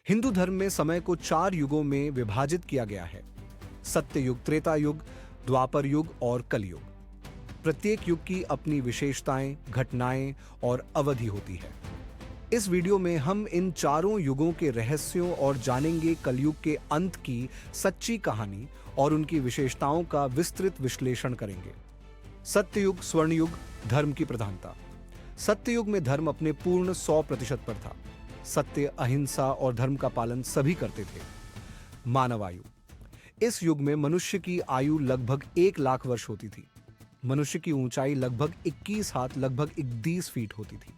हिंदू धर्म में समय को 4 युगों में विभाजित किया गया है। सत्य युग, त्रेता युग, द्वापर युग और कलयुग। प्रत्येक युग की अपनी विशेषताएं, घटनाएं और अवधि होती है। इस वीडियो में हम इन चारों युगों के रहस्यों और जानेंगे कलयुग के अंत की सच्ची कहानी और उनकी विशेषताओं का विस्तृत विश्लेषण करेंगे। सत्ययुग, स्वर्ण युग, धर्म की प्रधानता। सत्ययुग में धर्म अपने पूर्ण 100% पर था। सत्य, अहिंसा और धर्म का पालन सभी करते थे। मानव आयु। इस युग में मनुष्य की आयु लगभग 1 लाख वर्ष होती थी। मनुष्य की ऊंचाई लगभग 21 हाथ, लगभग 31 फीट होती थी।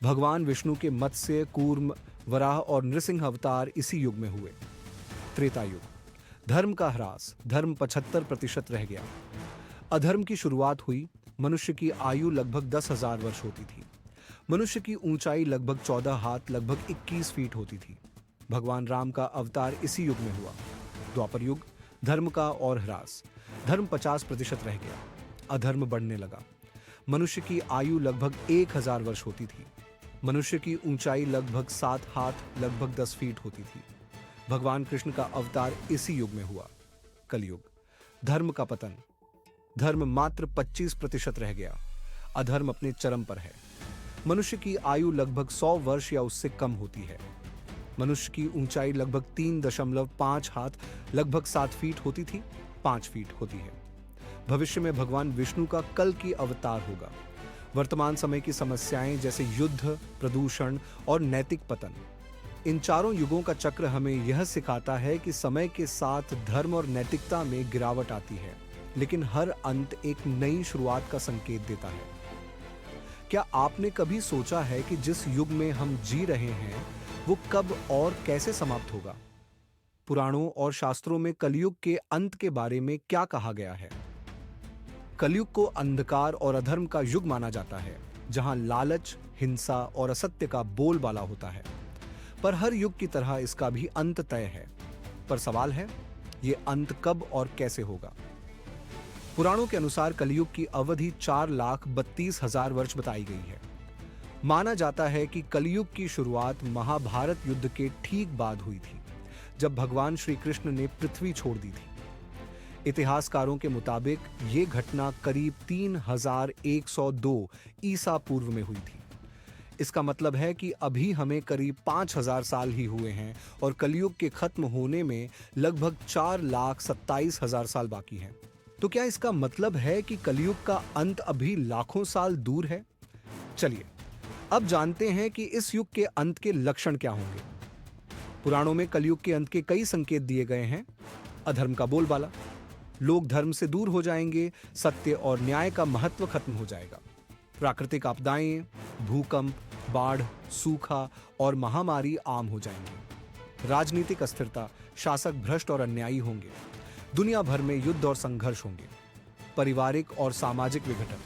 भगवान विष्णु के मत्स्य, कूर्म, वराह और नृसिंह अवतार इसी युग में हुए। त्रेता युग। धर्म का ह्रास, धर्म 75% रह गया। अधर्म की शुरुआत हुई। मनुष्य की आयु लगभग 10,000 वर्ष होती थी। मनुष्य की ऊंचाई लगभग 14 हाथ, लगभग 21 फीट होती थी। भगवान राम का अवतार इसी युग में हुआ। द्वापर युग। धर्म का और ह्रास, धर्म 50% रह गया। अधर्म बढ़ने लगा। मनुष्य की आयु लगभग 1000 वर्ष होती थी। मनुष्य की ऊंचाई लगभग 7 हाथ, लगभग 10 फीट होती थी। भगवान कृष्ण का अवतार इसी युग में हुआ। कलयुग। धर्म का पतन। धर्म मात्र 25% रह गया। अधर्म अपने चरम पर है। मनुष्य की आयु लगभग 100 वर्ष या उससे कम होती है। मनुष्य की ऊंचाई लगभग 3.5 हाथ, लगभग 7 फीट होती थी, 5 फीट होती है। भविष्य में भगवान विष्णु का कल की अवतार होगा। वर्तमान समय की समस्याएं जैसे युद्ध, प्रदूषण और नैतिक पतन। इन चारों युगों का चक्र हमें यह सिखाता है कि समय के साथ धर्म और नैतिकता में गिरावट आती है, लेकिन हर अंत एक नई शुरुआत का संकेत देता है। क्या आपने कभी सोचा है कि जिस युग में हम जी रहे हैं वो कब और कैसे समाप्त होगा? पुराणों और शास्त्रों में कलयुग के अंत के बारे में क्या कहा गया है? कलयुग को अंधकार और अधर्म का युग माना जाता है, जहां लालच, हिंसा और असत्य का बोलबाला होता है। पर हर युग की तरह इसका भी अंत तय है। पर सवाल है, ये अंत कब और कैसे होगा? पुराणों के अनुसार कलयुग की अवधि 4,32,000 वर्ष बताई गई है। माना जाता है कि कलयुग की शुरुआत महाभारत युद्ध के ठीक बाद हुई थी, जब भगवान श्री कृष्ण ने पृथ्वी छोड़ दी थी। इतिहासकारों के मुताबिक ये घटना करीब 3102 ईसा पूर्व में हुई थी। इसका मतलब है कि अभी हमें करीब 5000 साल ही हुए हैं और कलयुग के खत्म होने में लगभग 4,27,000 साल बाकी हैं। तो क्या इसका मतलब है कि कलयुग का अंत अभी लाखों साल दूर है? चलिए अब जानते हैं कि इस युग के अंत के लक्षण क्या होंगे। पुराणों में कलयुग के अंत के कई संकेत दिए गए हैं। अधर्म का बोलबाला। लोग धर्म से दूर हो जाएंगे। सत्य और न्याय का महत्व खत्म हो जाएगा। प्राकृतिक आपदाएं, भूकंप, बाढ़, सूखा और महामारी आम हो जाएंगे। राजनीतिक अस्थिरता, शासक भ्रष्ट और अन्यायी होंगे। दुनिया भर में युद्ध और संघर्ष होंगे। पारिवारिक और सामाजिक विघटन।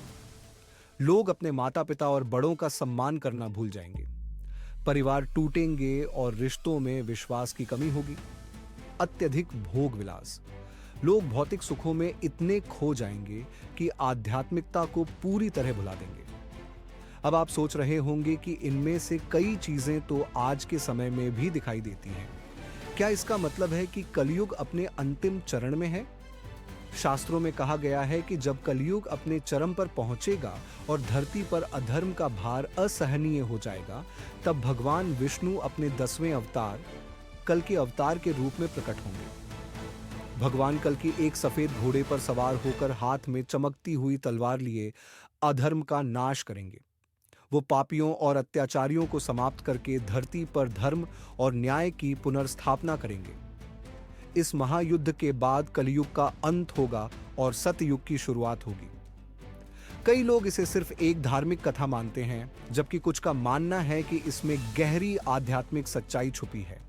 लोग अपने माता पिता और बड़ों का सम्मान करना भूल जाएंगे। परिवार टूटेंगे और रिश्तों में विश्वास की कमी होगी। अत्यधिक भोग विलास। लोग भौतिक सुखों में इतने खो जाएंगे कि आध्यात्मिकता को पूरी तरह भुला देंगे। अब आप सोच रहे होंगे कि इनमें से कई चीजें तो आज के समय में भी दिखाई देती हैं। क्या इसका मतलब है कि कलयुग अपने अंतिम चरण में है? शास्त्रों में कहा गया है कि जब कलयुग अपने चरम पर पहुंचेगा और धरती पर अधर्म का भार असहनीय हो जाएगा, तब भगवान विष्णु अपने 10वें अवतार कल के अवतार के रूप में प्रकट होंगे। भगवान कल की एक सफेद घोड़े पर सवार होकर हाथ में चमकती हुई तलवार लिए अधर्म का नाश करेंगे। वो पापियों और अत्याचारियों को समाप्त करके धरती पर धर्म और न्याय की पुनर्स्थापना करेंगे। इस महायुद्ध के बाद कलयुग का अंत होगा और सतयुग की शुरुआत होगी। कई लोग इसे सिर्फ एक धार्मिक कथा मानते हैं, जबकि कुछ का मानना है कि इसमें गहरी आध्यात्मिक सच्चाई छुपी है।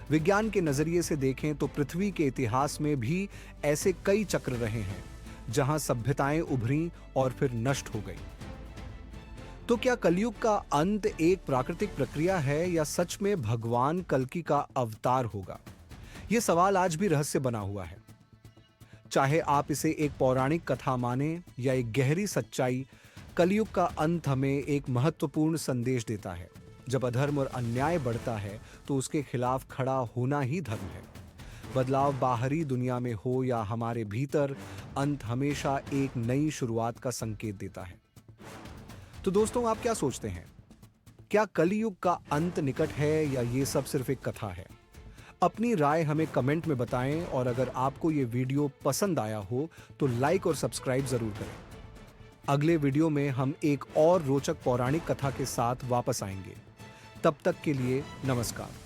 विज्ञान के नजरिए से देखें तो पृथ्वी के इतिहास में भी ऐसे कई चक्र रहे हैं, जहां सभ्यताएं उभरी और फिर नष्ट हो गई। तो क्या कलयुग का अंत एक प्राकृतिक प्रक्रिया है या सच में भगवान कल्कि का अवतार होगा? यह सवाल आज भी रहस्य बना हुआ है। चाहे आप इसे एक पौराणिक कथा माने या एक गहरी सच्चाई, कलयुग का अंत हमें एक महत्वपूर्ण संदेश देता है। जब अधर्म और अन्याय बढ़ता है तो उसके खिलाफ खड़ा होना ही धर्म है। बदलाव बाहरी दुनिया में हो या हमारे भीतर, अंत हमेशा एक नई शुरुआत का संकेत देता है। तो दोस्तों, आप क्या सोचते हैं? क्या कलयुग का अंत निकट है या ये सब सिर्फ एक कथा है? अपनी राय हमें कमेंट में बताएं और अगर आपको ये वीडियो पसंद आया हो तो लाइक और सब्सक्राइब जरूर करें। अगले वीडियो में हम एक और रोचक पौराणिक कथा के साथ वापस आएंगे। तब तक के लिए नमस्कार।